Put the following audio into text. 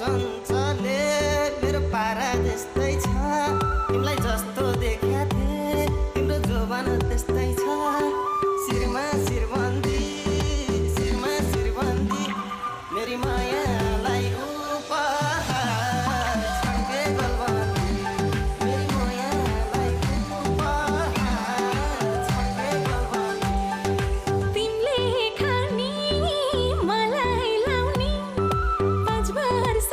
चञ्चले मेरो पारा त्यस्तै छ तिमीलाई जस्तो देखा थिए तिम्रो जोबान त्यस्तै छ शिरमा शिरबन्दी शिरमा शिरबन्दी मेरी मायालाई उपहार छड्के गलबन्दी मेरी मायालाई उपहार छड्के गलबन्दी तिमीले खानी मलाई लाउने 5 वर्ष